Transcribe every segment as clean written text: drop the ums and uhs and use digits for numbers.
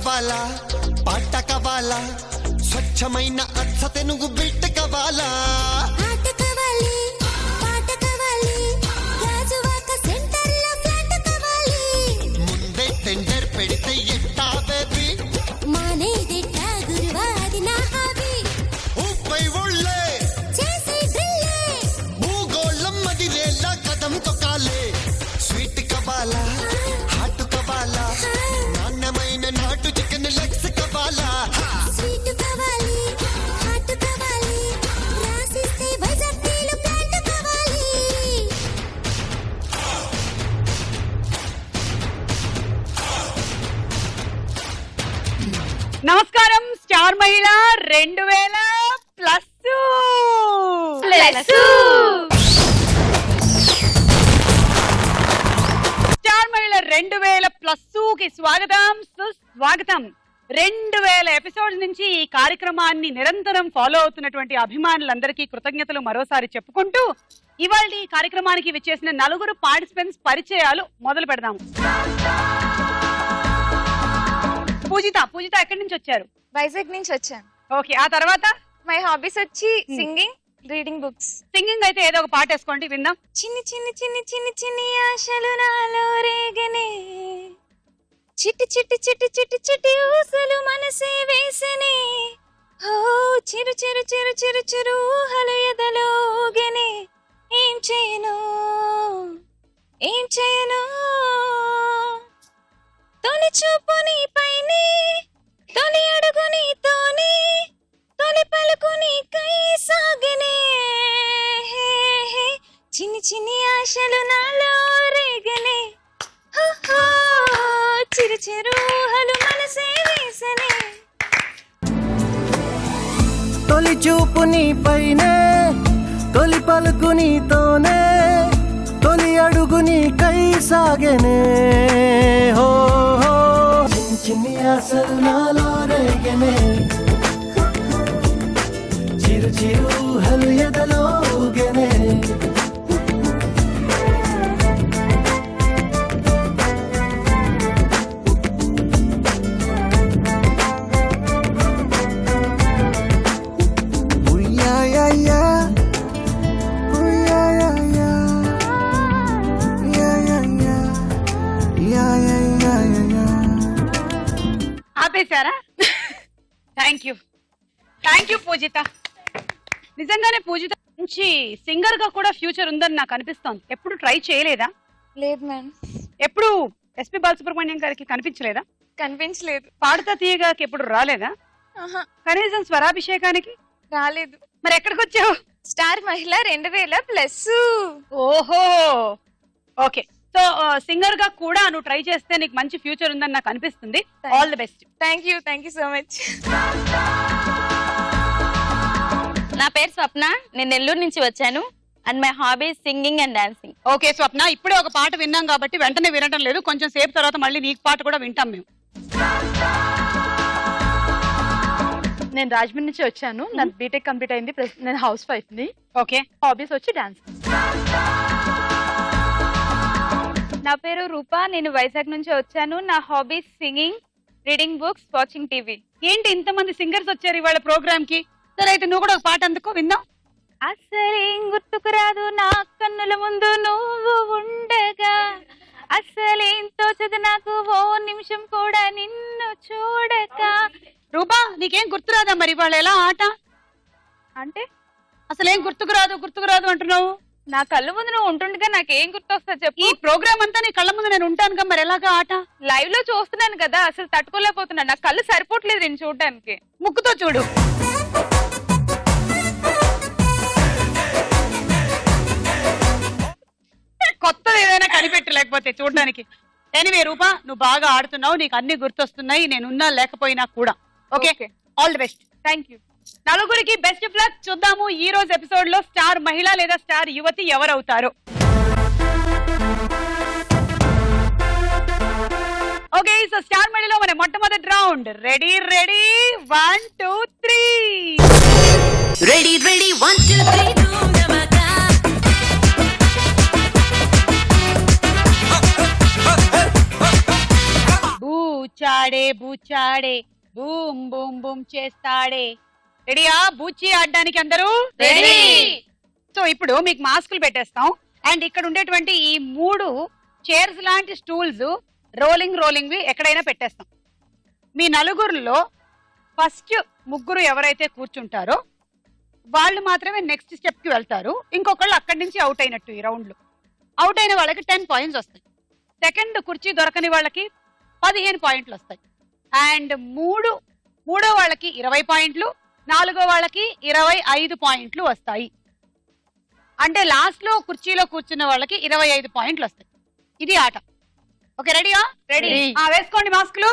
కావాలా పాట కావాలా స్వచ్ఛమైన అచ్చ తెనుగు బిడ్డ కావాలా ఆట కావాలి పాట కావాలి రాజువాక సెంటర్లో ఫ్లాట్ కావాలి ముందే టెండర్ పెడితే ఎట్టా బేబీ మానేదిట్ట గురువాది నా హాబీ ఊపై ఒళ్ళే చేసే డ్రిల్లే భూగోళం మదిరేలా కదం తొక్కాలే స్వీట్ కావాలా హాట్ కావాలా నాణ్యమైన నాటు చికెన్ లెగ్స్ కావాలా స్వీట్ కావాలి హాట్ కావాలి రాసిస్తే వైజాగ్ నీళ్ళు ప్లాంట్ కావాలి నమస్కారం స్టార్ మహిళ 2000+. స్టార్ మహిళ 2000+కి స్వాగతం సుస్వాగతం. 2000 ఎపిసోడ్స్ నుంచి ఈ కార్యక్రమాన్ని నిరంతరం ఫాలో అవుతున్నటువంటి అభిమానులందరికీ కృతజ్ఞతలు మరోసారి చెప్పుకుంటూ ఇవాళ ఈ కార్యక్రమానికి విచ్చేసిన 4 పార్టిసిపెంట్స్ పరిచయాలు మొదలు పెడదాము. పూజిత ఎక్కడి నుంచి వచ్చారు? వైజాగ్ నుంచి వచ్చాను. ఓకే, ఆ తర్వాత మై హాబీస్ వచ్చి సింగింగ్, రీడింగ్ బుక్స్. సింగింగ్ అయితే ఏదో ఒక పాట వేసుకోండి విందాం. చిన్ని చిన్ని చిన్ని చిన్ని చిన్ని ఆశలు నాలో రేగనే, చిట్టి చిట్టి చిట్టి చిట్టి చిట్టి ఊసలు మనసే వేసనే, ఓ చిరు చిరు చిరు చిరు చిరు ఊహలు ఎదలోగనే, ఏం చేయను ఏం చేయను, తొలి చూపు నీపైనే, తొలి అడుగు నీతోనే, తొలి పలుకు నీకై సాగనే, హే హే చిన్ని చిన్ని ఆశలు నాలో రేగనే, హో హో చిరు చిరు ఊహలు మనసే వేసనే. తొలి చూపు నీపైనే, తొలి పలుకు నీతోనే, తొలి అడుగు నీకై సాగెనే, హో హో చిన్ని చిన్ని ఆశలు నాలో రేగెనే, చిరు చిరు ఊహలు ఎదలోగెనే. ఆపేశారా? థ్యాంక్ యూ పూజిత. నిజంగానే పూజిత నుంచి సింగర్ గా కూడా ఫ్యూచర్ ఉందని నాకు అనిపిస్తోంది. ఎప్పుడు ట్రై చేయలేదా? లేదు మ్యామ్, ఎప్పుడు ఎస్పి బాలసుబ్రహ్మణ్యం గారికి కనిపించలేదా? కనిపించలేదు. పాడుతా తీయగాకి ఎప్పుడు రాలేదా? ఆహా, కనీసం స్వరాభిషేకానికి రాలేదు. మరి ఎక్కడికి వచ్చావు? స్టార్ మహిళ 2000+. ఓహో, ఓకే. సో సింగర్ గా కూడా నువ్వు ట్రై చేస్తే నీకు మంచి ఫ్యూచర్ ఉందని నాకు అనిపిస్తుంది. All the best. Thank you so much. నా పేరు స్వప్న, నేను నెల్లూరు నుంచి వచ్చాను. And my hobby singing and dancing. Okay Swapna, ఇప్పుడే ఒక పాట విన్నాం కాబట్టి వెంటనే వినటం లేదు, కొంచెం సేపు తర్వాత మళ్ళీ నీకు పాట కూడా వింటాం మేము. నేను రాజమండ్రి నుంచి వచ్చాను. నా బీటెక్ కంప్లీట్ అయింది. నేను హౌస్ వైఫ్ ని. ఓకే, హాబీస్ వచ్చి డాన్స్. నా పేరు రూపా, నేను వైజాగ్ నుంచి వచ్చాను. నా hobbies singing, reading books, watching TV. ఏంటి ఇంతమంది సింగర్స్ వచ్చారు ఇవాళ ప్రోగ్రామ్ కి? సరే అయితే నువ్వు కూడా ఒక పాట అందుకో విందాం. అసలేం గుర్తుకురాదు నా కన్నుల ముందు నువ్వు ఉండగా, అసలేం తోచదు నాకు ఓ నిమిషం కూడా నిన్ను చూడక. రూపా, నీకేం గుర్తురాదా మరి ఇవాళ ఎలా ఆట? అంటే అసలేం గుర్తుకురాదు అంటున్నావు? నా కళ్ళు ముందు నువ్వు ఉంటుండగా నాకేం గుర్తొస్తా చెప్పు. ఈ ప్రోగ్రామ్ అంతా నీ కళ్ళ ముందు నేను ఉంటానుగా, మరి ఎలాగా ఆట? లైవ్ లో చూస్తున్నాను కదా, అసలు తట్టుకోలేకపోతున్నా. నా కళ్ళు సరిపోవట్లేదు నేను చూడడానికి. ముక్కుతో చూడు. కొత్తది ఏదైనా కనిపెట్టు లేకపోతే చూడడానికి. ఎనీవే రూపా, నువ్వు బాగా ఆడుతున్నావు, నీకు అన్ని గుర్తొస్తున్నాయి, నేనున్నా లేకపోయినా కూడా. Okay, all the best. Thank you. 4 best of luck. చూద్దాము ఈ రోజు ఎపిసోడ్ లో స్టార్ మహిళ లేదా స్టార్ యువతి ఎవరవుతారు. ఓకే, సో స్టార్ మహిళలో మన మొట్టమొదటి రౌండ్. రెడీ 1 2 3. రెడీ 1 2 3 బూ చా బూచాడే బూచాడే బూమ్ బూమ్ బూమ్ చేస్తాడే. రెడీయా బూచి ఆడడానికి అందరూ? రెడీ. సో ఇప్పుడు మీకు మాస్కులు పెట్టేస్తాం అండ్ ఇక్కడ ఉండేటువంటి ఈ 3 చైర్స్ లాంటి స్టూల్స్ రోలింగ్ ఎక్కడైనా పెట్టేస్తాం. మీ నలుగురిలో ఫస్ట్ 3 ఎవరైతే కూర్చుంటారో వాళ్ళు మాత్రమే నెక్స్ట్ స్టెప్ కి వెళ్తారు. ఇంకొకళ్ళు అక్కడి నుంచి అవుట్ అయినట్టు. ఈ రౌండ్ లో అవుట్ అయిన వాళ్ళకి 10 పాయింట్స్ వస్తాయి. సెకండ్ కుర్చీ దొరకని వాళ్ళకి 15 పాయింట్లు వస్తాయి. అండ్ మూడో వాళ్ళకి 20 పాయింట్లు, 4గో వాళ్ళకి 25 పాయింట్లు వస్తాయి. అంటే లాస్ట్ లో కుర్చీలో కూర్చున్న వాళ్ళకి 25 పాయింట్లు వస్తాయి. ఇది ఆట. ఓకే రెడీయా? రెడీ. వేసుకోండి మాస్కులు.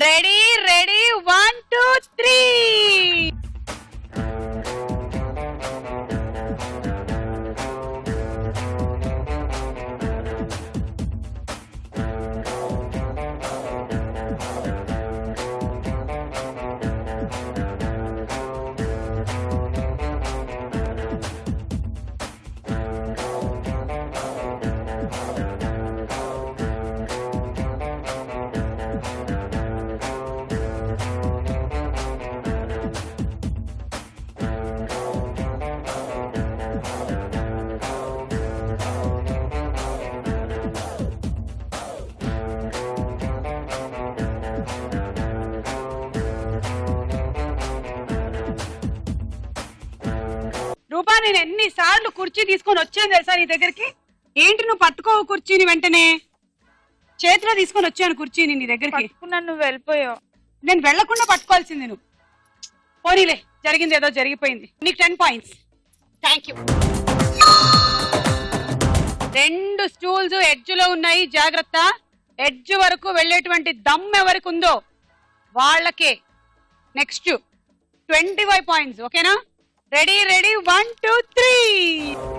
Ready ready 1 2 3. రూపా నేను ఎన్నిసార్లు కుర్చీ తీసుకొని వచ్చాను తెలుసా నీ దగ్గరికి? ఏంటి నువ్వు పట్టుకోవు కుర్చీని? వెంటనే చేతిలో తీసుకొని వచ్చాను కుర్చీని నీ దగ్గరికి. నువ్వు వెళ్ళిపోయావు. నేను వెళ్లకుండా పట్టుకోవాల్సింది నువ్వు. పోనీలే, జరిగింది ఏదో జరిగిపోయింది. నీకు 10 points. Thank you. 2 stools edge లో ఉన్నాయి, జాగ్రత్త. ఎడ్జ్ వరకు వెళ్ళేటువంటి దమ్ ఎవరికి ఉందో వాళ్ళకే నెక్స్ట్ 25 పాయింట్స్. ఓకేనా? Ready ready 1 2 3.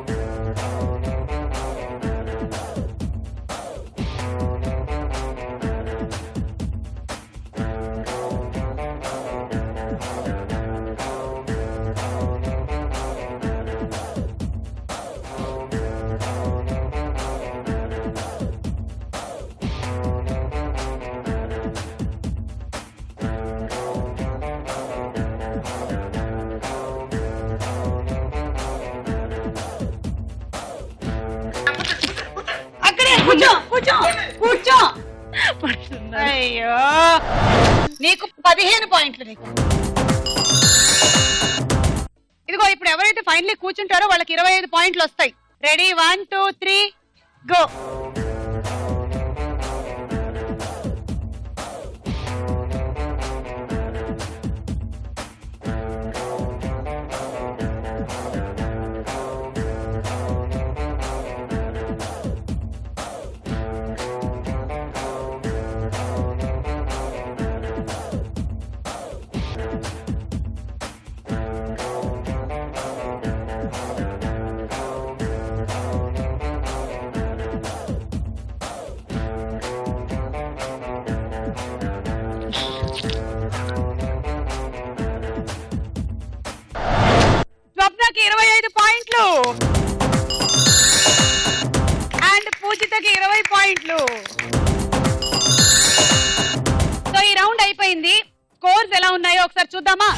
కూర్చో కూర్చో కూర్చో. అయ్యో నీకు 15 పాయింట్లు. నీకు ఇదిగో ఇప్పుడు ఎవరైతే ఫైనలీ కూర్చుంటారో వాళ్ళకి 25 పాయింట్లు వస్తాయి. Ready 1 2 3 go. స్వప్నకి 25 పాయింట్లు అండ్ పూజితకి 20 పాయింట్లు. సో ఈ రౌండ్ అయిపోయింది. స్కోర్స్ ఎలా ఉన్నాయో ఒకసారి చూద్దామా?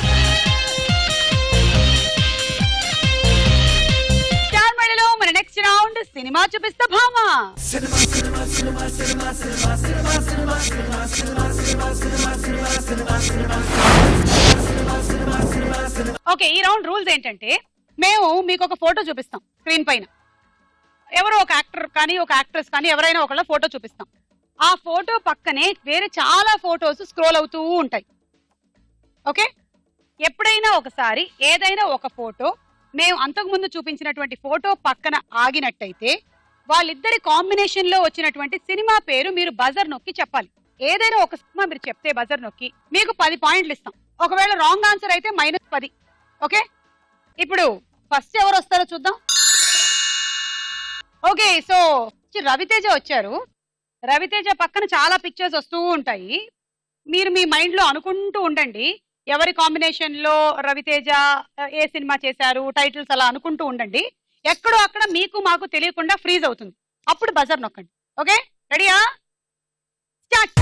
స్టార్ మళ్ళీలో మన నెక్స్ట్ రౌండ్ సినిమా చూపిస్తా భామా. ఓకే, ఈ రౌండ్ రూల్స్ ఏంటంటే మేము మీకు ఒక ఫోటో చూపిస్తాం స్క్రీన్ పైన. ఎవరో ఒక యాక్టర్ కానీ ఒక యాక్ట్రెస్ కానీ ఎవరైనా ఒకళ్ళ ఫోటో చూపిస్తాం. ఆ ఫోటో పక్కనే వేరే చాలా ఫోటోస్ స్క్రోల్ అవుతూ ఉంటాయి. ఓకే, ఎప్పుడైనా ఒకసారి ఏదైనా ఒక ఫోటో మేము అంతకుముందు చూపించినటువంటి ఫోటో పక్కన ఆగినట్టయితే వాళ్ళిద్దరి కాంబినేషన్ లో వచ్చినటువంటి సినిమా పేరు మీరు బజర్ నొక్కి చెప్పాలి. ఏదైనా ఒక సినిమా మీరు చెప్తే బజర్ నొక్కి మీకు 10 పాయింట్లు ఇస్తాం. ఒకవేళ రాంగ్ ఆన్సర్ అయితే -10. ఓకే, ఇప్పుడు ఫస్ట్ ఎవరు వస్తారో చూద్దాం. ఓకే, సో రవితేజ వచ్చారు. రవితేజ పక్కన చాలా పిక్చర్స్ వస్తూ ఉంటాయి. మీరు మీ మైండ్ లో అనుకుంటూ ఉండండి ఎవరి కాంబినేషన్ లో రవితేజ ఏ సినిమా చేశారు, టైటిల్స్ అలా అనుకుంటూ ఉండండి. ఎక్కడో అక్కడ మీకు మాకు తెలియకుండా ఫ్రీజ్ అవుతుంది. అప్పుడు బజర్ నొక్కండి. ఓకే, రెడీయా? స్టార్ట్.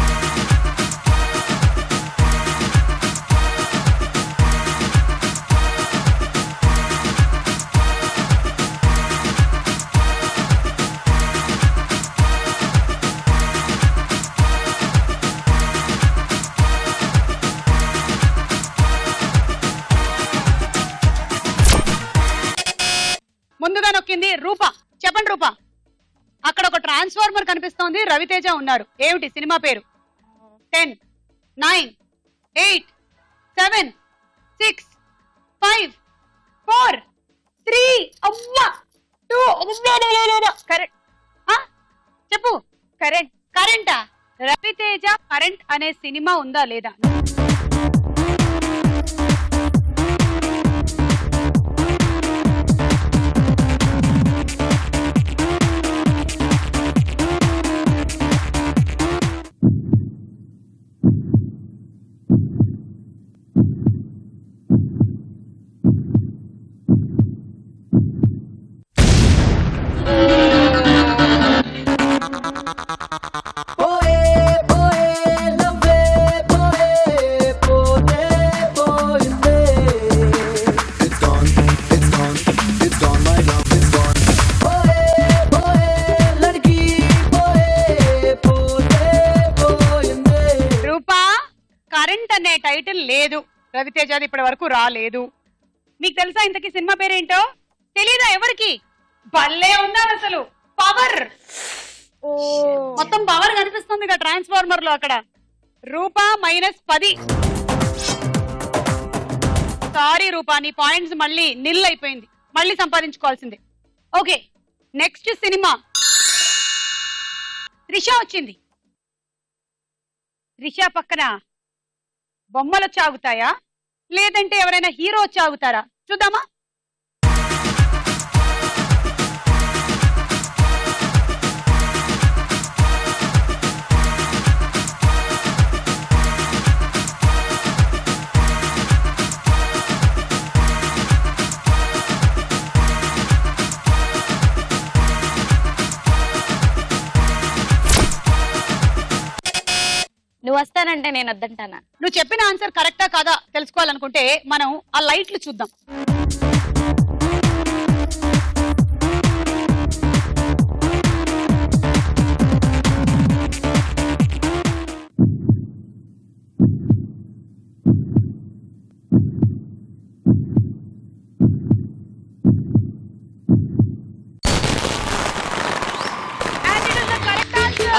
ముందుగా నొక్కింది రూప. చెప్పండి రూప. అక్కడ ఒక ట్రాన్స్ఫార్మర్ కనిపిస్తోంది, రవితేజ ఉన్నారు. ఏమిటి సినిమా పేరు? 10, 9, 8, 7, 6, 5, 4, 3, 2. కరెంట్. చెప్పు. కరెంట్. కరెంటా? రవితేజ కరెంట్ అనే సినిమా ఉందా లేదా? టైటిల్ లేదు, రవితేజది ఇప్పటి వరకు రాలేదు. మీకు తెలుసా ఇంతకీ సినిమా పేరేంటో? తెలీదా ఎవరికి? భలే ఉన్నారు అసలు. పవర్. మొత్తం పవర్ కనిపిస్తుంది ట్రాన్స్ఫార్మర్ లో. అక్కడ రూపా -10. సారీ రూపా, నీ పాయింట్స్ మళ్ళీ నిల్ అయిపోయింది. మళ్ళీ సంపాదించుకోవాల్సిందే. ఓకే, నెక్స్ట్ సినిమా త్రిష వచ్చింది. త్రిష పక్కన బొమ్మలు వచ్చి ఆగుతాయా, లేదంటే ఎవరైనా హీరో వచ్చి ఆగుతారా? చూద్దామా. నువ్వు వస్తానంటే నేను వద్దంటానా? నువ్వు చెప్పిన ఆన్సర్ కరెక్టా కాదా తెలుసుకోవాలనుకుంటే మనం ఆ లైట్లు చూద్దాం.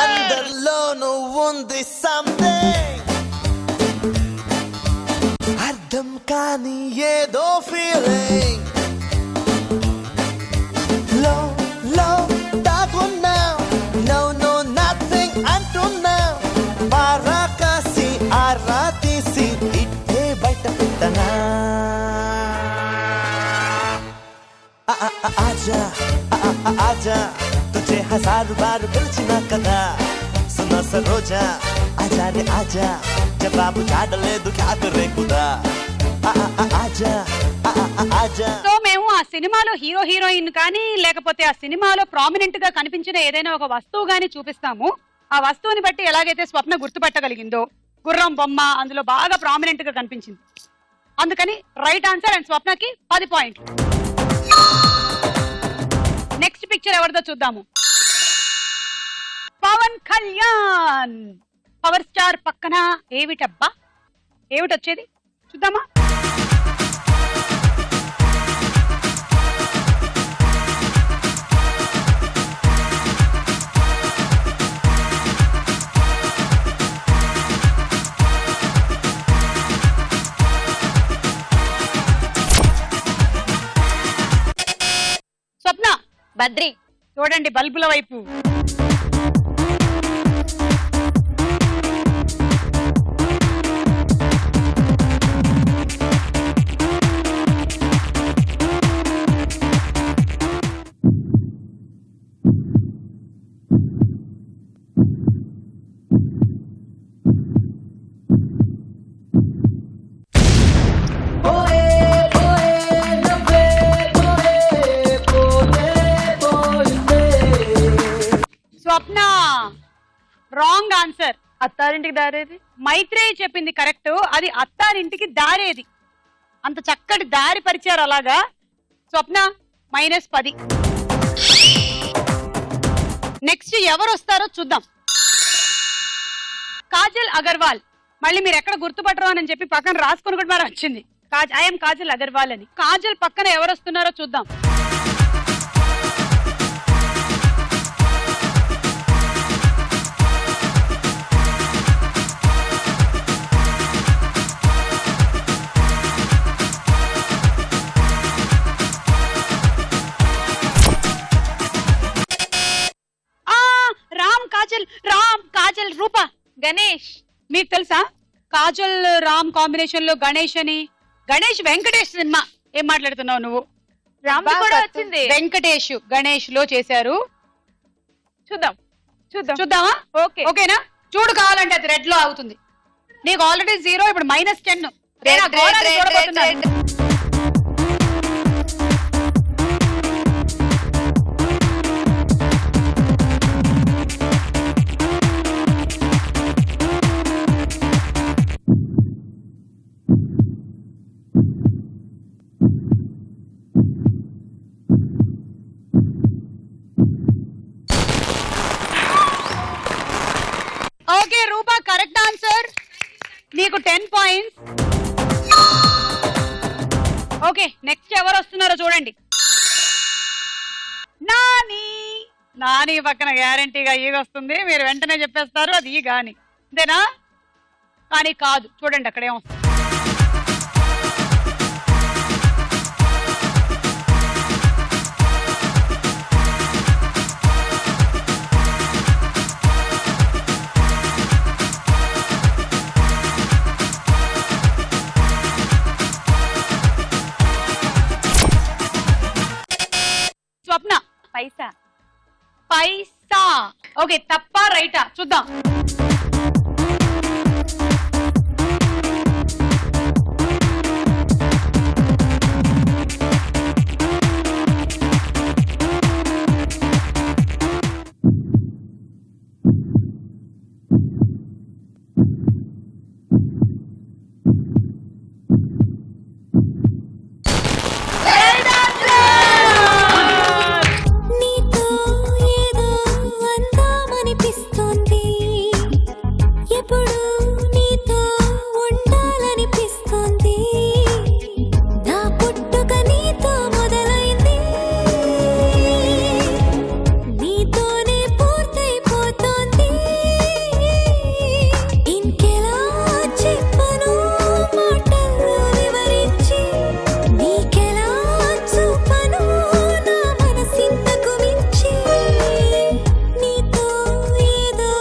అందరిలో నువ్వుంది సంథింగ్, అర్థం కాని ఏదో ఫీలింగ్, లో లో దాగున్నావు, నో నో నథింగ్ అంటున్నావు, పారాకాసి ఆరా తీసి ఇట్టే బయట పెట్టనా, ఆజా ఆజా तुझे 1000 बार పిలిచినా కదా, సునా సరోజా ఆజా రే ఆజా, జవాబు జాడలేదు క్యా కరే ఖుదా, ఆజా ఆజా. సో మేము ఆ సినిమాలో హీరో హీరోయిన్ కానీ లేకపోతే ఆ సినిమాలో ప్రామినెంట్ గా కనిపించిన ఏదైనా ఒక వస్తువు గానీ చూపిస్తాము. ఆ వస్తువుని బట్టి ఎలాగైతే స్వప్న గుర్తుపట్టగలిగిందో, గుర్రం బొమ్మ అందులో బాగా ప్రామినెంట్ గా కనిపించింది, అందుకని రైట్ ఆన్సర్. అండ్ స్వప్నకి 10 పాయింట్లు. నెక్స్ట్ పిక్చర్ ఎవరిదో చూద్దాము. పవన్ కళ్యాణ్, పవర్ స్టార్ పక్కన ఏమిటబ్బా, ఏమిటొచ్చేది చూద్దామా. స్వప్న. బద్రి. చూడండి బల్బుల వైపు. పోయే పోయే నవ్వే పోయే పోయే రాంగ్ ఆన్సర్. అత్తారింటికి దారేది. మైత్రేయి చెప్పింది కరెక్ట్. అది అత్తారింటికి దారేది. అంత చక్కటి దారి పరిచారు అలాగా. స్వప్న -10. నెక్స్ట్ ఎవరు వస్తారో చూద్దాం. కాజల్ అగర్వాల్. మళ్ళీ మీరు ఎక్కడ గుర్తుపట్టరు అని చెప్పి పక్కన రాసుకుని కూడా మరి వచ్చింది. ఐఎమ్ కాజల్ అగర్వాల్ అని. కాజల్ పక్కన ఎవరు వస్తున్నారో చూద్దాం. రామ్ కాజల్ రూప. గణేష్. మీకు తెలుసా కాజల్ రామ్ కాంబినేషన్ లో గణేష్ అని? గణేష్ వెంకటేష్ సినిమా. ఏం మాట్లాడుతున్నావు నువ్వు? రామ్ కూడా వచ్చింది. వెంకటేష్ గణేష్ లో చేశారు. చూద్దాం చూద్దామా? ఓకే ఓకేనా? చూడు, కావాలంటే అది రెడ్ లో అవుతుంది. నీకు ఆల్రెడీ 0, ఇప్పుడు -10. ఓకే రూపా, కరెక్ట్ ఆన్సర్. నీకు 10 పాయింట్స్. ఓకే, నెక్స్ట్ ఎవరు వస్తున్నారో చూడండి. నాని పక్కన గ్యారంటీగా ఈ వస్తుంది. మీరు వెంటనే చెప్పేస్తారు అది ఈ గాని. అంతేనా? కానీ కాదు, చూడండి అక్కడ ఏమొస్తుంది. స్వప్న. పైసా. ఓకే, తప్పా రైటా చూద్దాం. నీతో ఏదో అందామనిపిస్తోంది, ఎప్పుడు నీతో ఉండాలనిపిస్తోంది, నా పుట్టుక నీతో మొదలైంది, నీతోనే పూర్తయిపోతోంది, ఇంకెలా చెప్పను మాటల్లో వివరించి, నీకెలా చూపను నా మనసింతకు మించి, నీతో ఏదో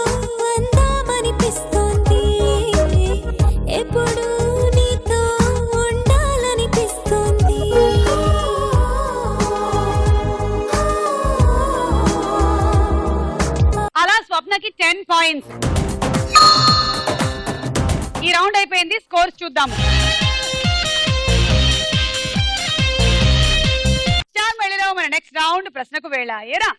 అందామనిపిస్తోంది, ఎప్పుడు నీతో ఉండాలనిపిస్తోంది. అలా స్వప్నకి 10 పాయింట్స్. ఈ రౌండ్ అయిపోయింది. స్కోర్స్ చూద్దాము. స్టార్ మళ్ళీలో మన నెక్స్ట్ రౌండ్ ప్రశ్నకు వేళ. ఏరా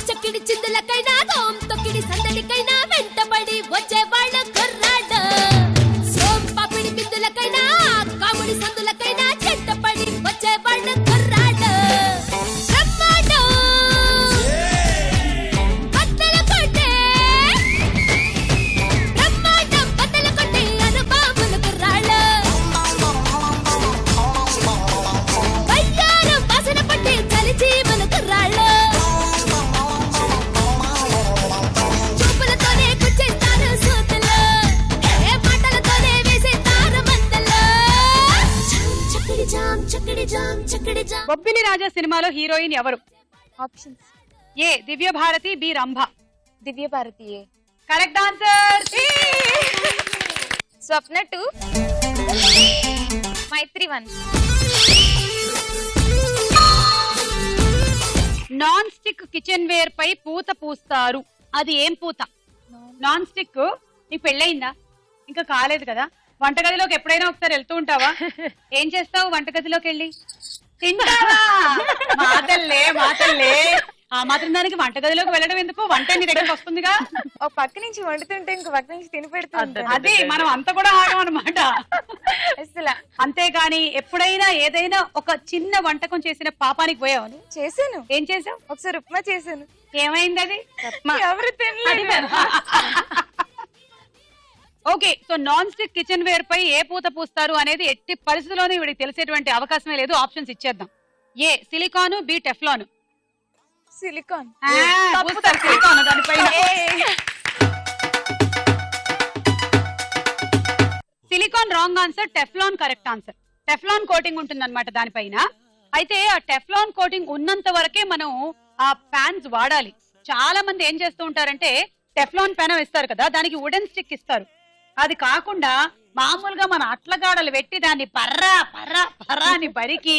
చక్కిడి చిందులకైనా గోం తొక్కిడి సందడికైనా వెంటబడి వచ్చేవాళ్ళ కుర్రాడ, సోం పాపిడి బిందులకైనా కాముడి సందులకైనా చెట్టపడి వచ్చేవాళ్ళ కుర్రాడ, బ్రహ్మాండం బద్దలు కొట్టే, బ్రహ్మాండం బద్దలు కొట్టే అనుభవముల కుర్రాళ్ళ, వయ్యారం వాసన పట్టే చలి జీవన కుర్రాళ్ళ, చూపులతోనే గుచ్చేస్తారు సూతులు, ఏ మాటలతోనే వేసేస్తారు మందలు, చక్కడి జామ్ చక్కడి జామ్ చక్కడి జామ్. బొబ్బిలి రాజా సినిమాలో హీరోయిన్ ఎవరు? Options. A Divya Bharati, B Rambha. Divya Bharati. Correct answer. Swapna 2, Maitri 1. Non stick kitchenware పై పూత పూస్తారు. అది ఏం పూత? Non stick. నీకు పెళ్ళయిందా? ఇంకా కాలేదు కదా. వంటగదిలోకి ఎప్పుడైనా ఒకసారి వెళ్తూ ఉంటావా? ఏం చేస్తావు వంటగదిలోకి వెళ్ళి? తింటావా? మాటల్లే మాటల్లే. ఆ మాత్రం దానికి వంటగదిలోకి వెళ్ళడం ఎందుకు? వంట నీ దగ్గరకు వస్తుందిగా. ఒక పక్క నుంచి వండుతుంటే ఇంకో పక్క నుంచి తిని పెడుతుంది. అది మనం అంత కూడా ఆగం అనమాట. అసలు అంతేగాని ఎప్పుడైనా ఏదైనా ఒక చిన్న వంటకం చేసిన పాపానికి పోయావు? చేశాను. ఏం చేసావు? ఒకసారి ఉప్మా చేశాను. ఏమైంది అది? ఎవరు తినలేదు. Okay, so non stick kitchenware పై ఏ పూత పూస్తారు అనేది ఎట్టి పరిస్థితుల్లోనూ వీడికి తెలిసేటువంటి అవకాశమే లేదు. ఆప్షన్స్ ఇచ్చేద్దాం. A silicon, B Teflon. Silicon. Silicon దానిపైన. Silicon wrong answer, Teflon correct answer. Teflon coating ఉంటుంది అనమాట దానిపైన. అయితే ఆ టెఫ్లాన్ కోటింగ్ ఉన్నంత వరకే మనం ఆ ప్యాన్స్ వాడాలి. చాలా మంది ఏం చేస్తూ ఉంటారంటే టెఫ్లాన్ పెనం ఇస్తారు కదా, దానికి వుడెన్ స్టిక్ ఇస్తారు. అది కాకుండా మామూలుగా మన అట్లగాడలు పెట్టి దాన్ని పర్రా పర్రా పర్రా అని బరికి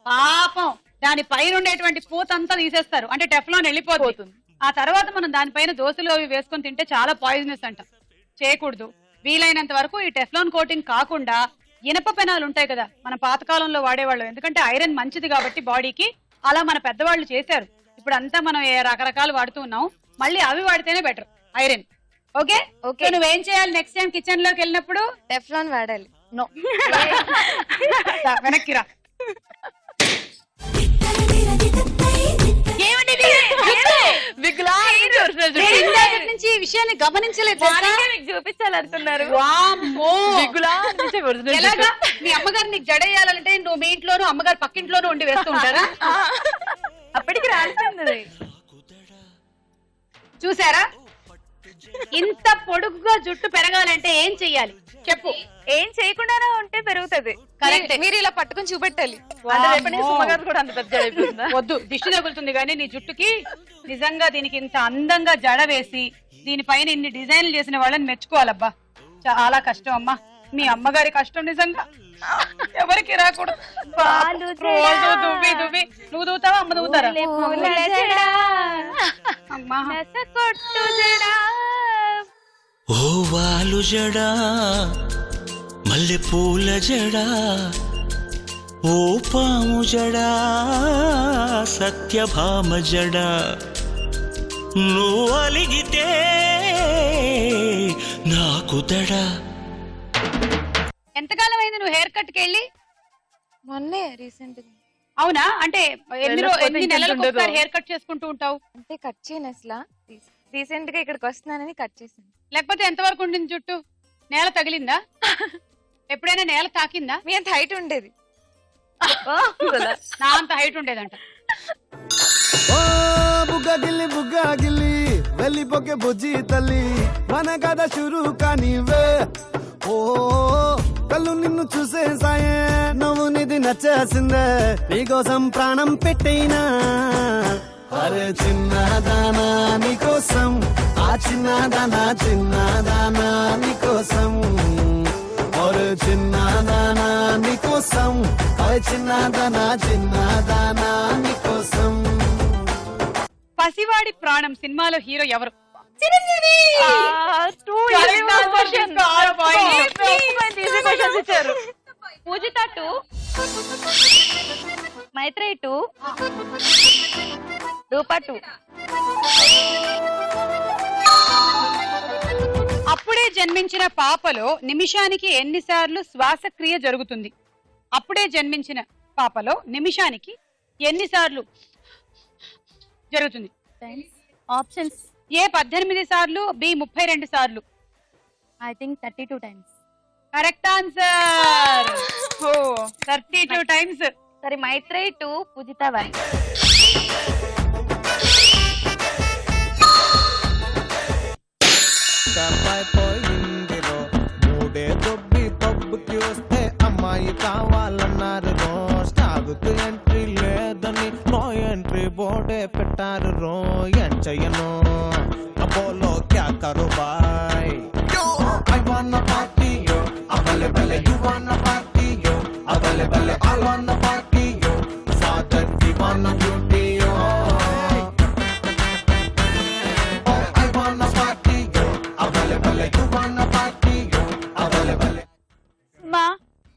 పాపం దాని పైన ఉండేటువంటి పూత అంతా తీసేస్తారు. అంటే టెఫ్లాన్ వెళ్ళిపోతుంది. ఆ తర్వాత మనం దానిపైన దోశలు అవి వేసుకొని తింటే చాలా పాయిజనస్ అంట. చేయకూడదు. వీలైనంత వరకు ఈ టెఫ్లాన్ కోటింగ్ కాకుండా ఇనప పెనాలు ఉంటాయి కదా, మన పాతకాలంలో వాడేవాళ్ళు. ఎందుకంటే ఐరన్ మంచిది కాబట్టి బాడీకి. అలా మన పెద్దవాళ్ళు చేశారు. ఇప్పుడు అంతా మనం రకరకాలు వాడుతూ ఉన్నాం. మళ్ళీ అవి వాడితేనే బెటర్, ఐరన్. Okay okay. నువ్వేం చేయాలి నెక్స్ట్ టైం కిచెన్ లోకి వెళ్ళినప్పుడు? టెఫ్లాన్ వాడాలి. నో, వెనక్కిరా. నుంచి ఈ విషయాన్ని గమనించలేదు. చూపించాలనుకున్నారు. ఎలాగా మీ అమ్మగారు నీకు జడేయాలంటే నువ్వు మీ ఇంట్లోనూ అమ్మగారు పక్కింట్లోనూ ఉండి వేస్తూ ఉంటారా? అప్పటికి రాలిపోయింది. చూసారా? ఇంత పొడుగుగా జుట్టు పెరగాలంటే ఏం చెయ్యాలి చెప్పు? ఏం చేయకుండానే ఉంటే పెరుగుతుంది. కరెక్ట్. మీరు ఇలా పట్టుకుని చూపెట్టాలి. వద్దు, దిష్టి తగులుతుంది. కానీ నీ జుట్టుకి నిజంగా దీనికి ఇంత అందంగా జడ వేసి దీనిపైన ఇన్ని డిజైన్లు చేసిన వాళ్ళని మెచ్చుకోవాలబ్బా. చాలా కష్టం అమ్మా. మీ అమ్మగారి కష్టం నిజంగా ఎవరికి రాకూడదు. దువ్వి దువ్వి నువ్వు దూతావా అమ్మ దూతారా? అమ్మా ఓ వాలు జడా మల్లె పూల జడా, ఓ పాము జడా సత్యభామ జడా, నువ్వు అలిగితే నాకు దడా. ఎంతకాలం అయింది నువ్వు హెయిర్ కట్ కి వెళ్ళి? మొన్నే రీసెంట్ గా. అవునా? అంటే ఎన్ని నెలలకు ఒకసారి హెయిర్ కట్ చేసుకుంటూ ఉంటావు? అంటే కట్ చేయను అసలు. రీసెంట్ గా ఇక్కడికి వస్తున్నానని కట్ చేశాను. లేకపోతే ఎంత వరకు ఉండింది జుట్టు? నేల తగిలిందా? ఎప్పుడైనా నేల తాకిందా? మీ అంత హైట్ ఉండేది. నా అంత హైట్ ఉండేదంట. ఓ బుగ్గగిల్లి బుగ్గగిల్లి వెళ్ళిపోకే బుజ్జి తల్లి, మన కథ షురు కానివే. ఓ కళ్ళు నిన్ను చూసేసాయే, నువ్వు నిధి నచ్చేసిందే, నీకోసం ప్రాణం పెట్టైనా. అరే చిన్నదానా నీకోసం, ఆ చిన్నదానా చిన్నదానా నీకోసం, ఒరే చిన్నదానా నీకోసం, అరే చిన్నదానా చిన్నదానా నీకోసం. పసివాడి ప్రాణం సినిమాలో హీరో ఎవరు? పూజిత 2, మైత్రేయి 2, రూపా 2. అప్పుడే జన్మించిన పాపలో నిమిషానికి ఎన్నిసార్లు శ్వాసక్రియ జరుగుతుంది? అప్పుడే జన్మించిన పాపలో నిమిషానికి ఎన్నిసార్లు జరుగుతుంది? ఆప్షన్స్: ఏ 18 సార్లు, బి 32 సార్లు. I think 32 times. Correct answer. 32 times. సరే, మైత్రేయి 2, పూజిత 1. పోయిందిరో మూడే దొబ్బి పబ్బుకి వస్తే అమ్మాయి కావాలన్నారు రో, స్టాగుకు ఎంట్రీ లేదని నో ఎంట్రీ బోర్డే పెట్టారు రో. ఏం చెయ్యను అపోలో క్యా కరు బాయ్, ఐ వాన్నా పార్టీ యో అబలే బలే, యు వాన్నా పార్టీ యో అబలే బలే, ఐ వాన్నా పార్టీ యో ఫాదర్ వి వాన్నా బ్యూటీ యో, ఐ వాన్నా పార్టీ యో అబలే బలే, యు వాన్నా పార్టీ యో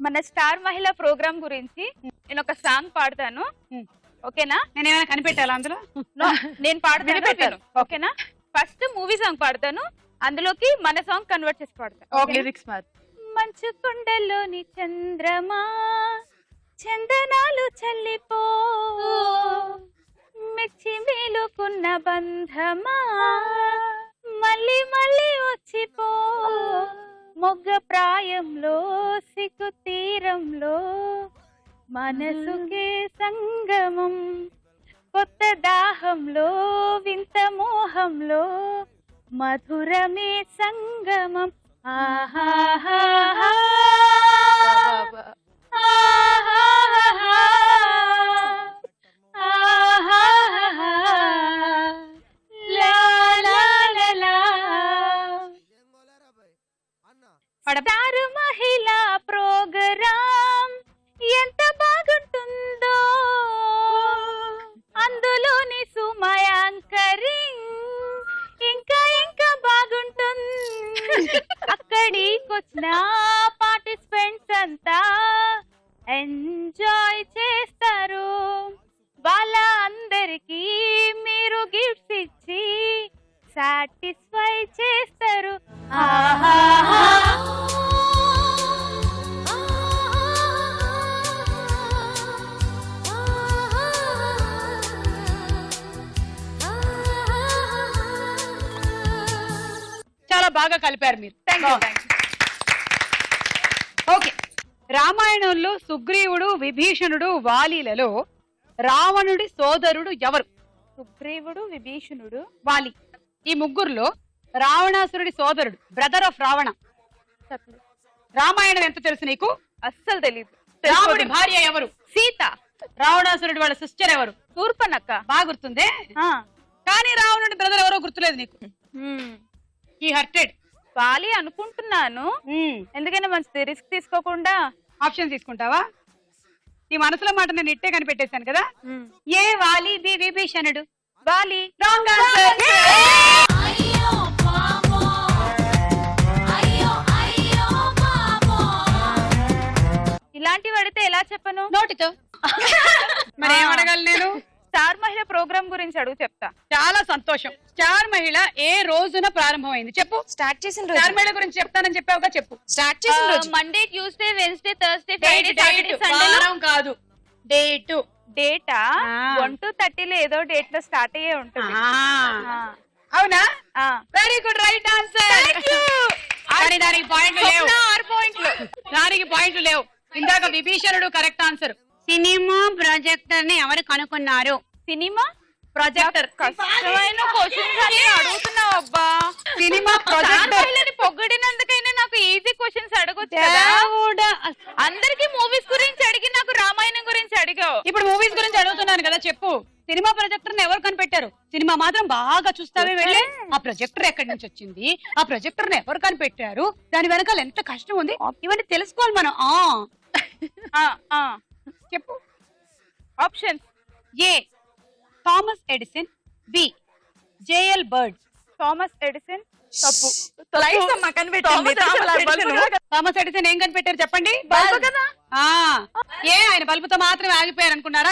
మన స్టార్ మహిళ ప్రోగ్రామ్ గురించి నేను ఒక సాంగ్ పాడతాను, ఓకేనా? నేను ఏమైనా కనిపెట్టాలా అందులో? నేను పాడతాను, ఓకేనా? ఫస్ట్ మూవీ సాంగ్ పాడతాను, అందులోకి మన సాంగ్ కన్వర్ట్ చేసి పాడతాను. లిరిక్స్ మాత్రం. మంచు కొండలోని చంద్రమా చందనాలు చల్లిపో, మెచ్చి మేలుకున్న బంధమా మళ్ళీ మళ్ళీ వచ్చిపో, మొగ్గ ప్రాయంలో సిగ్గు తీరంలో మనసుకే సంగమం, కొత్త దాహంలో వింత మోహంలో మధురమే సంగమం. ఆహాహాహా స్టార్ మహిళా ప్రోగ్రాం ఎంత బాగుంటుందో, అందులోని సుమయాంకరింగ్ ఇంకా ఇంకా బాగుంటుంది. అక్కడికొచ్చిన పార్టిసిపెంట్స్ అంతా ఎంజాయ్ చేస్తారు, వాళ్ళ అందరికీ మీరు గిఫ్ట్స్ ఇచ్చి సాటిస్ఫై చేస్తారు. చాలా బాగా కలిపారు మీరు. ఓకే, రామాయణంలో సుగ్రీవుడు, విభీషణుడు, వాలీలలో రావణుడి సోదరుడు ఎవరు? సుగ్రీవుడు, విభీషణుడు, వాలి. ఈ ముగ్గురులో రావణాసురుడి సోదరుడు, బ్రదర్ ఆఫ్ రావణ. రామాయణం ఎంత తెలుసు నీకు? అస్సలు తెలీదు. రాముడి భార్య ఎవరు? సీత. రావణాసురుడి వాళ్ళ సిస్టర్ ఎవరు? శూర్పణఖ. బాగా గుర్తుందే, కానీ రావణుడి బ్రదర్ ఎవరో గుర్తులేదు నీకు. ఈ హర్టెడ్. వాలి అనుకుంటున్నాను, ఎందుకైనా మంచిది, రిస్క్ తీసుకోకుండా. ఆప్షన్ తీసుకుంటావా? నీ మనసులో మాట నేను ఇట్టే కనిపెట్టేశాను కదా. ఏ వాలి, బి విభీషణుడు. వాలి. Wrong answer. ఇలాంటివి అడిగితే ఎలా చెప్పను? నోటితో. మరి ఏం అడగాలి నేను? స్టార్ మహిళ ప్రోగ్రామ్ గురించి అడుగు, చెప్తా. చాలా సంతోషం. స్టార్ మహిళ ఏ రోజున ప్రారంభమైంది చెప్పు. స్టార్ట్ చేసిన స్టార్ మహిళ గురించి చెప్తానని చెప్పావుగా, చెప్పు. స్టార్ట్ చేసిన రోజు Monday, Tuesday, Wednesday, Thursday, Friday, Saturday, Sunday. వారం కాదు, డేట్. డేటా 1 to 30 లో ఏదో డేట్ లో స్టార్ట్ అయ్యే ఉంటుంది. అవునా? Very good, right answer. కానీ దానికి పాయింట్లు లేవు. 6 పాయింట్లు. దానికి పాయింట్లు లేవు. ఇందాక విభీషణుడు కరెక్ట్ ఆన్సర్. సినిమా ప్రొజెక్టర్ ని ఎవరు కనుక్కున్నారు? Cinema projector. కష్టమైన క్వశ్చన్స్ అన్ని అడుగుతున్నావు అబ్బా. సినిమా ప్రొజెక్టర్ పొగిడినందుకైనా నాకు ఈజీ క్వశ్చన్స్ అడగొచ్చు కదా. అందరికి మూవీస్ గురించి అడిగి నాకు రామాయణం గురించి అడిగావు. ఇప్పుడు మూవీస్ గురించి అడుగుతున్నాను కదా, చెప్పు. సినిమా ప్రొజెక్టర్ ని ఎవరు కనిపెట్టారు? సినిమా మాత్రం బాగా చూస్తావే వెళ్ళి, ఆ ప్రొజెక్టర్ ఎక్కడి నుంచి వచ్చింది, ఆ ప్రొజెక్టర్ ని ఎవరు కనిపెట్టారు, దాని వెనకాల ఎంత కష్టం ఉంది, ఇవన్నీ తెలుసుకోవాలి మనం. చెప్పు. Options: A Thomas Edison, B JL Baird. Thomas Edison తప్పు. థామస్ ఎడిసన్ ఏం కనిపెట్టారు చెప్పండి? బల్బు కదా. ఏ ఆయన బల్బుతో మాత్రమే ఆగిపోయారు అనుకున్నారా?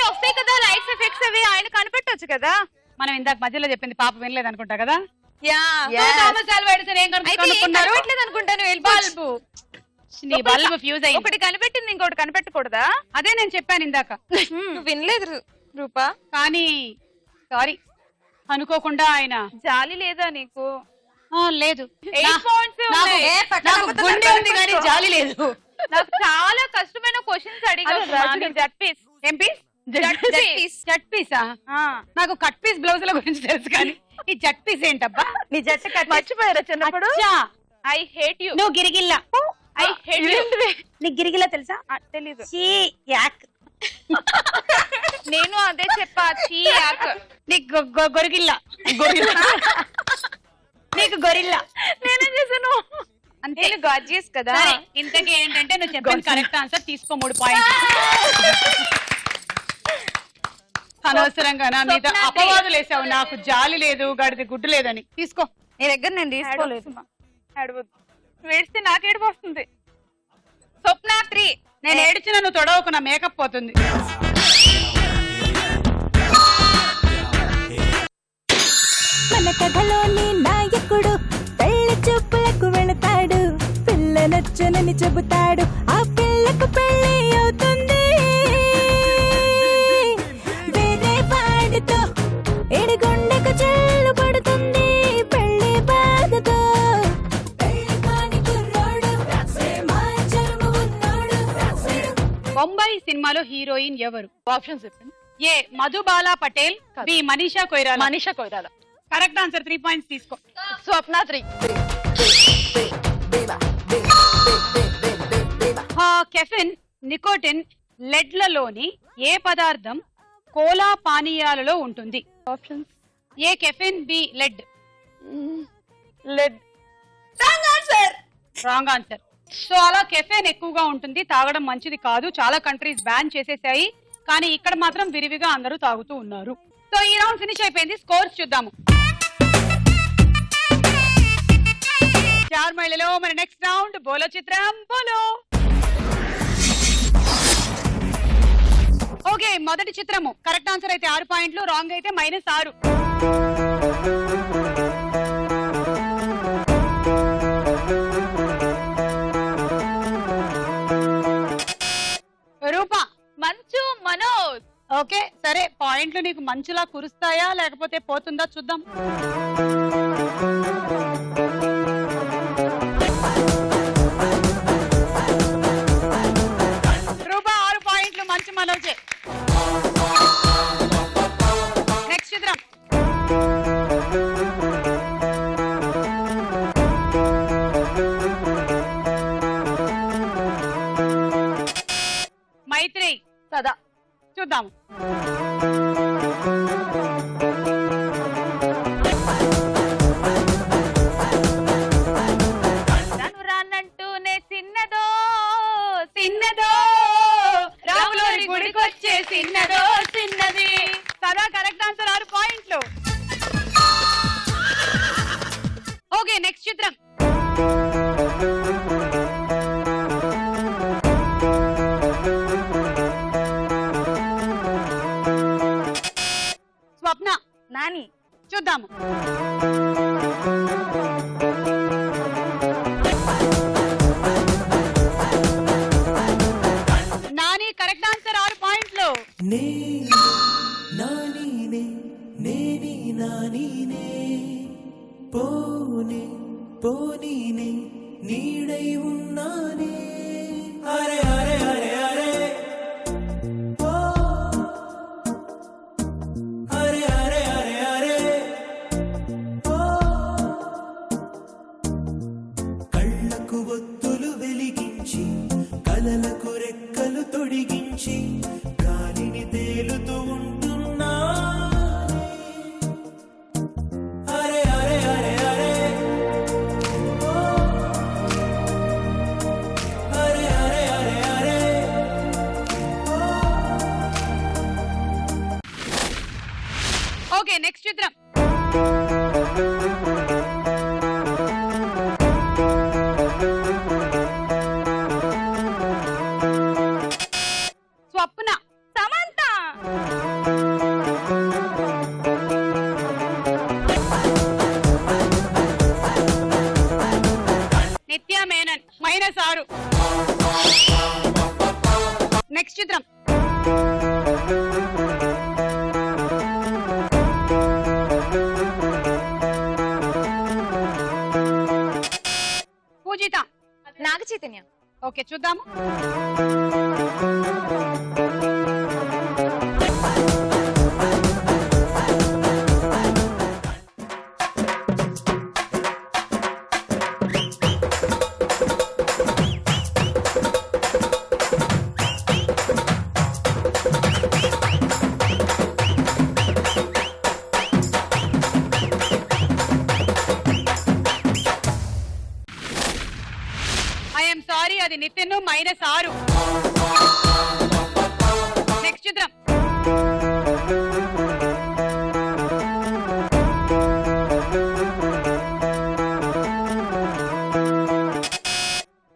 వస్తాయి కదా లైట్స్ ఎఫెక్ట్స్, అవి ఆయన కనిపెట్టొచ్చు కదా. మనం ఇందాక మధ్యలో చెప్పింది పాప వినలేదు అనుకుంటా కదా. థామస్ ఆల్వా ఎడిసన్ ఏం కనుక్కున్నారు? అనుకుంటాను బల్బు. నీ బల్బు ఫ్యూజ్ అయ్యింది. ఒకటి కనిపెట్టింది, ఇంకోటి కనిపెట్టకూడదా? అదే నేను చెప్పాను ఇందాక. వినలేదు రూపా. కానీ సారీ, అనుకోకుండా ఆయన. జాలి లేదా నీకు? లేదు. 8 పాయింట్స్ నాకు గుండె ఉంది కానీ జాలి లేదు. నాకు చాలా కష్టమైన క్వశ్చన్స్ అడిగావు. జట్ పీస్. ఏం పీస్? జట్ పీసా? నాకు కట్ పీస్ బ్లౌజుల గురించి తెలుసు, కానీ ఈ జట్ పీస్ ఏంటబ్బా? నీ జట్ మర్చిపోయారా చిన్నప్పుడు? I hate you. నువ్వు గిరిగిల్లా. I hate you. నీకు గిరిగిల్లా తెలుసా? తెలీదు. నేను అదే చెప్పా, నీకు గొరిగిల్లా. నీకు గొరిల్లా. నేనేం చేశాను? అంతే, గార్జియస్ కదా. ఇంతకీ ఏంటంటే నువ్వు చెప్పిన కరెక్ట్ ఆన్సర్, తీసుకో 3 పాయింట్లు. అనవసరంగా నా మీద అపవాదులు వేసావు. నాకు జాలి లేదు, గడిది గుడ్డు లేదని. తీసుకో. నీ దగ్గర నేను తీసుకోలేదు. వేడిస్తే నాకు ఏడుపు వస్తుంది. స్వప్న 3. నేను ఏడ్చిన నువ్వు తొడవకు, నా మేకప్ పోతుంది. మన కథలోని నాయకుడు పెళ్లి చూపులకు వెళతాడు, పిల్ల నచ్చనని చెబుతాడు, ఆ పిల్లకు పెళ్లి అవుతుంది వేరే వాడితో, ఎడిగొండకు చెల్లు పడుతుంది పెళ్లి బాధతో. పెళ్లి కాని కుర్రోడు మాంచరము ఉన్నోడు. బొంబాయి సినిమాలో హీరోయిన్ ఎవరు? ఆప్షన్స్ చెప్పండి. A Madhubala Patel, B Manisha Koirala. Manisha Koirala. Correct answer. 3 points తీసుకో. స్వప్న 3. కెఫిన్, నికోటిన్, లెడ్లలోని ఏ పదార్థం కోలా పానీయాలలో ఉంటుంది? Options. A caffeine, B lead. Lead. Wrong answer. So అలా కెఫెన్ ఎక్కువగా ఉంటుంది, తాగడం మంచిది కాదు, చాలా కంట్రీస్ బ్యాన్ చేసేసాయి, కానీ ఇక్కడ మాత్రం విరివిగా అందరూ తాగుతూ ఉన్నారు. సో ఈ రౌండ్ ఫినిష్ అయిపోయింది. స్కోర్స్ చూద్దాము. 4 మహిళలో మన నెక్స్ట్ రౌండ్ బోలో చిత్రం బోలో. ఓకే, మొదటి చిత్రము కరెక్ట్ ఆన్సర్ అయితే 6 పాయింట్లు, రాంగ్ అయితే -6. రూపా. మంచు మనోజ్. ఓకే సరే, పాయింట్లు నీకు మంచులా కురుస్తాయా లేకపోతే పోతుందా చూద్దాం. రూపా 6 పాయింట్లు, మంచు మనోజే. నెక్స్ట్ చిత్రం. మైత్రి. సదా. చూద్దాం. రాను రానంటూనే చిన్నదో చిన్నదో రాములోని గుడికొచ్చే చిన్నదో చిన్నది. సదా కరెక్ట్ ఆన్సర్, 6 పాయింట్లు. ఓకే, నెక్స్ట్ చిత్రం. స్వప్న. నాని. చూద్దాము. నాని కరెక్ట్ ఆన్సర్, 6 పాయింట్లు. నానీనే నేని నానీనే పోనే పోనీనే నీడై ఉన్నానే అరే అరే అరే అరే ఓ అరే అరే అరే అరే ఓ కళ్ళకు ఒత్తులు వెలిగించి కలలకు రెక్కలు తొడిగించి గాలిని తేలుతూ ఉంటున్నా అరే అరే అరే అరే ఓ అరే అరే అరే అరే ఓ ఓకే, నెక్స్ట్ చిత్రం. స్వప్న. సమంత. నిత్య మేనన్, -6. నెక్స్ట్ చిత్రం. పూజిత. నాగ చైతన్య. ఓకే, చూద్దాము. ఐఎమ్ సారీ, అది నితిన్, -6. నెక్స్ట్ చిత్రం.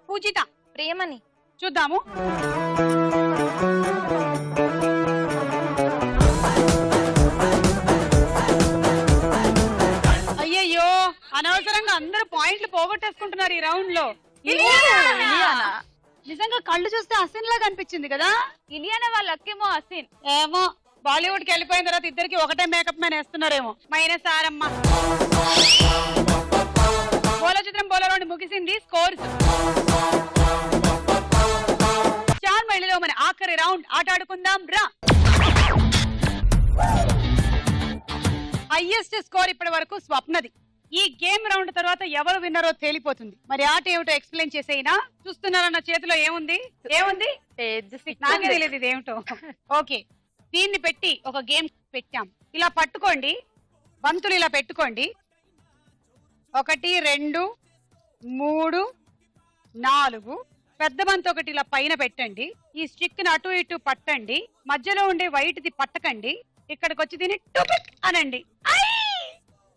పూజిత. ప్రియమని. లో ఇలియానా. నిజంగా కళ్ళు చూస్తే అసిన్ లాగా అనిపించింది కదా. ఇలియానా వాళ్ళ అక్కేమో అసిన్. ఏమో బాలీవుడ్ కి వెళ్ళిపోయిన తర్వాత ఇద్దరికి ఒకటే మేకప్ మ్యాన్ వేస్తున్నారేమో. మైనస్ ఆరమ్మ. బోలో చిత్రం బోలో రౌండ్ ముగిసింది. స్కోర్స్ స్టార్ మహిళలో మన ఆఖరి రౌండ్ ఆట ఆడుకుందాం రా. హైయెస్ట్ స్కోర్ ఇప్పటి వరకు స్వప్నది. ఈ గేమ్ రౌండ్ తర్వాత ఎవరు విన్నారో తేలిపోతుంది. మరి ఆట ఏమిటో ఎక్స్ప్లెయిన్ చేసేయినా. చూస్తున్నారన్న చేతిలో ఏముంది? నాకే తెలియదు ఇది ఏమిటో. ఓకే, దీన్ని పెట్టి ఒక గేమ్ పెట్టాం. ఇలా పట్టుకోండి, బంతులు ఇలా పెట్టుకోండి. 1 2 3 4. పెద్ద బంతి ఒకటి ఇలా పైన పెట్టండి. ఈ స్టిక్ ని అటు ఇటు పట్టండి. మధ్యలో ఉండే వైట్ది పట్టకండి. ఇక్కడికి వచ్చి దీన్ని టుపిక్ అనండి.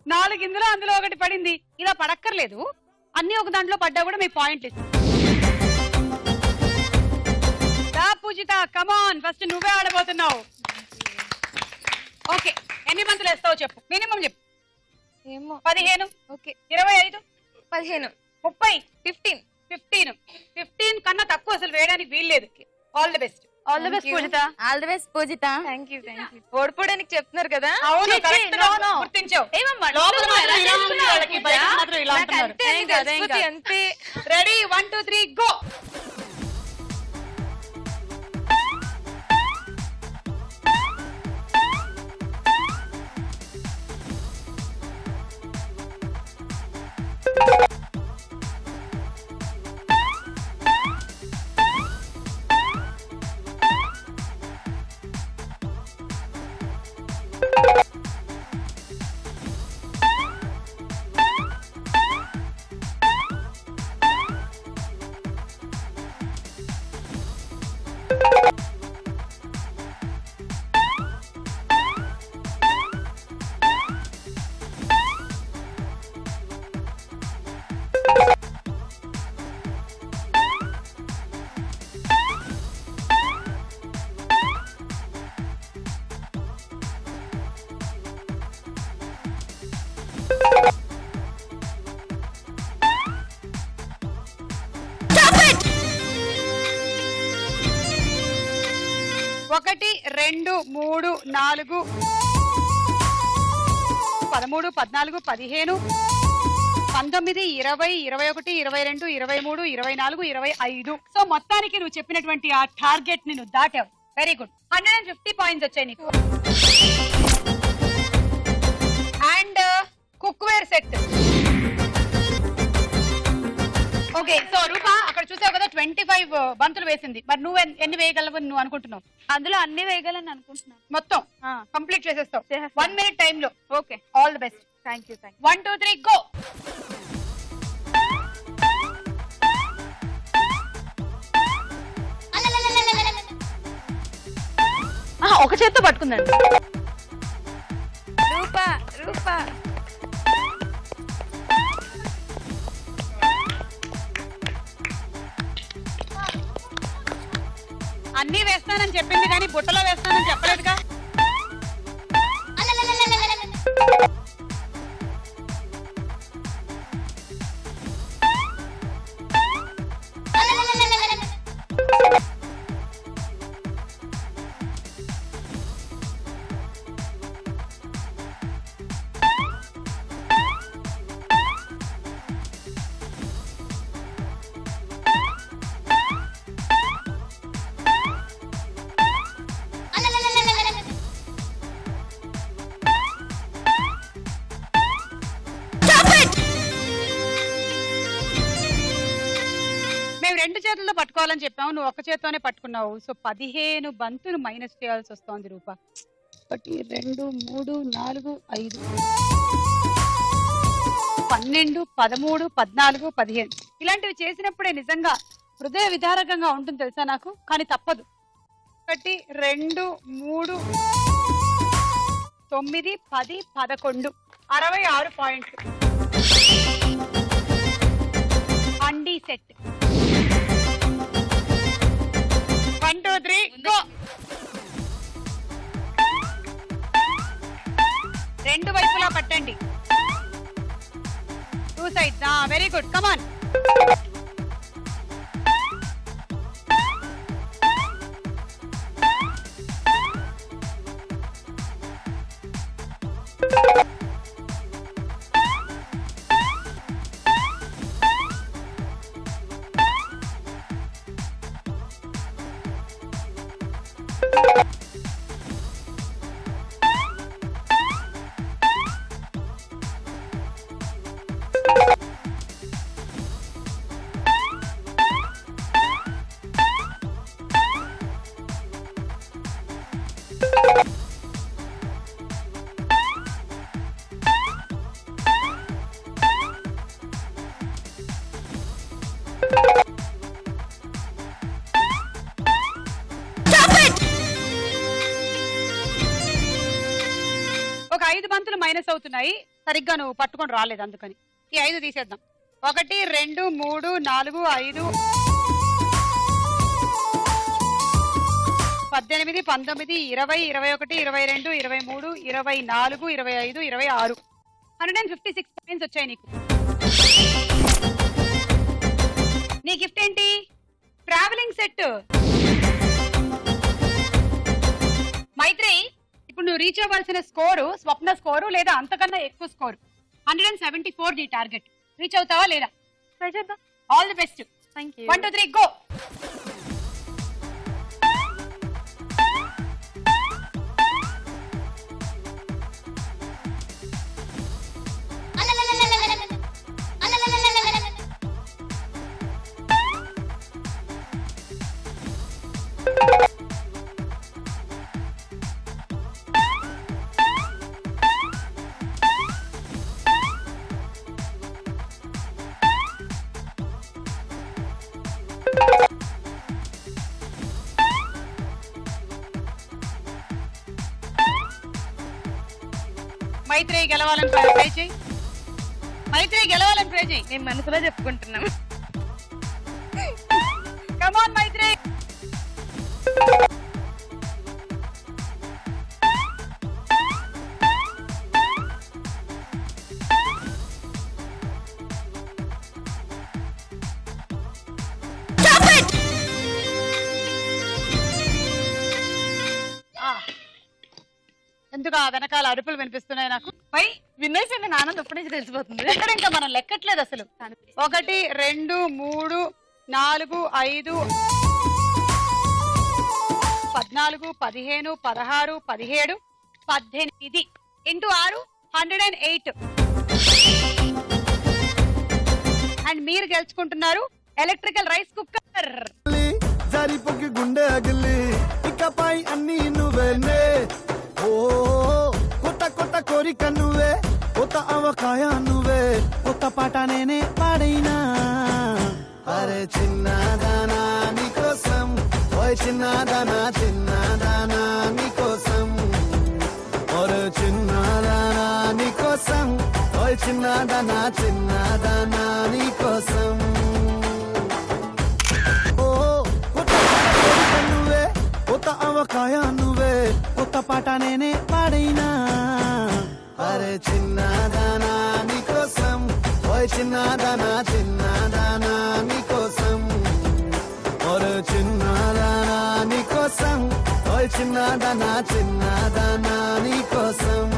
4 ఇందులో అందులో ఒకటి పడింది. ఇలా పడక్కర్లేదు, అన్ని ఒక దాంట్లో పడ్డా కూడా మీ పాయింట్ ఇస్తుంది. పూజిత కమాన్, ఫస్ట్ నువ్వే ఆడబోతున్నావు. ఓకే, ఎన్ని బంతులు వేస్తావు చెప్పు, మినిమం చెప్పు. ఏమో 15. ఓకే 25. 15. 30. 15. 15 కన్నా తక్కువ అసలు వేయడానికి వీల్లేదు. All the best. All the best Pujitha. All the best Pujitha. Thank you. ఓడిపోవడానికి చెప్తున్నారు కదా. అవును, ఛీ, correct. no, no. గుర్తించావు. ఏమమ్మా, లోపల నువ్వు మాత్రం ఎలా ఇలా ఉంది చేస్తున్నావు వాళ్ళకి, పూజ? బయట మాత్రం ఇలా నాకు అంటున్నారు. అంతే, ఏం కాదు, ఏం కాదు. అంతే. Ready 1 2 3 go. ఒకటి 2 3 4 13 14 15 19 20 21 22 23 24 25. సో మొత్తానికి నువ్వు చెప్పినటువంటి ఆ టార్గెట్ ని నువ్వు దాటావు. Very good. 150 పాయింట్స్ వచ్చాయి నీకు. And cookware set. Okay, so Rupa అక్కడ చూసావు కదా 25 బంతులు వేసింది. మరి నువ్వు ఎన్ని వేయగలవు నువ్వు అనుకుంటున్నావు? అందులో అన్ని వేయగలని అనుకుంటున్నాను. మొత్తం కంప్లీట్ చేసేస్తావు 1 మినిట్ టైమ్ లో. Okay, all the best. Thank you. 1 2 3 go. ఒక చేత్తో పట్టుకుందండి. రూపా రూపా అన్ని వేస్తానని చెప్పింది కానీ బుట్టలో వేస్తానని చెప్పలేదుగా. మేము 2 చేతులతో పట్టుకోవాలని చెప్పాము, నువ్వు ఒక చేత్తోనే పట్టుకున్నావు. సో 15 బంతులు మైనస్ చేయాల్సి వస్తోంది రూపా. 1 2 3 4 5 12 13 14 15 ఇలాంటివి చేసినప్పుడే నిజంగా హృదయ విదారకంగా ఉంటుంది తెలుసా నాకు. కానీ తప్పదు. 1 2 3 9 10 11 66 పాయింట్లు. అండీ సెట్. 1 2 3 గో. 2 వైపులా పట్టండి. 2 sides. Very good. కమాన్. 5 బంతులు మైనస్ అవుతున్నాయి. సరిగ్గా నువ్వు పట్టుకొని రాలేదు, అందుకని ఈ 5 తీసేద్దాం. 1 2 3 4 5 18 19 20 21 22 23 24 25 26 156 పాయింట్స్ వచ్చాయి నీకు. నీ గిఫ్ట్ ఏంటి? Travelling set. మైత్రి, ఇప్పుడు నువ్వు రీచ్ అవ్వాల్సిన స్కోరు స్వప్న స్కోరు లేదా అంతకన్నా ఎక్కువ స్కోరు 174 నీ టార్గెట్. రీచ్ అవుతావా లేదా? ట్రై చేద్దాం. All the best. Thank you. 1 2 3 go. Maitri గెలవాలని ట్రై చేయి. మైత్రి గెలవాలని ట్రై చేయి. నేను మనసులో చెప్పుకుంటున్నాను. కమ్ ఆన్ మైత్రి. ఎందుకు ఆ వెనకాల అరుపులు వినిపిస్తున్నాయి నాకు? పై విన్నర్స్ అంటే ఆనందం ఎప్పటి నుంచి తెలిసిపోతుంది. ఎక్కడ ఇంకా మనం లెక్కట్లేదు అసలు. 1 2 3 4 5 14 15 16 17 18 ఇంటూ 6 108. అండ్ మీరు గెలుచుకుంటున్నారు ఎలక్ట్రికల్ రైస్ కుక్కర్. జరిపుకి గుండె అగిలి ఇకపై అన్ని నువ్వేనే. ఓ కొత్త కొత్త కోరిక నువ్వే, కొత్త అవకాయ నువ్వే, కొత్త పాట నేనే పాడైనా. అరే చిన్నదానా నీకోసం, ఓయ్ చిన్నదానా చిన్నదానా నీకోసం, ఒరే చిన్నదానా నీకోసం, ఓయ్ చిన్నదానా చిన్నదానా నీకోసం. కొత్త అవకాయ నువ్వే, కొత్త పాట నేనే పాడైనా. అరే చిన్నదానా నీకోసం, ఓయ్ చిన్నదానా చిన్నదానా నీకోసం, ఒరే చిన్నదానా నీకోసం, ఓయ్ చిన్నదానా చిన్నదానా నీకోసం.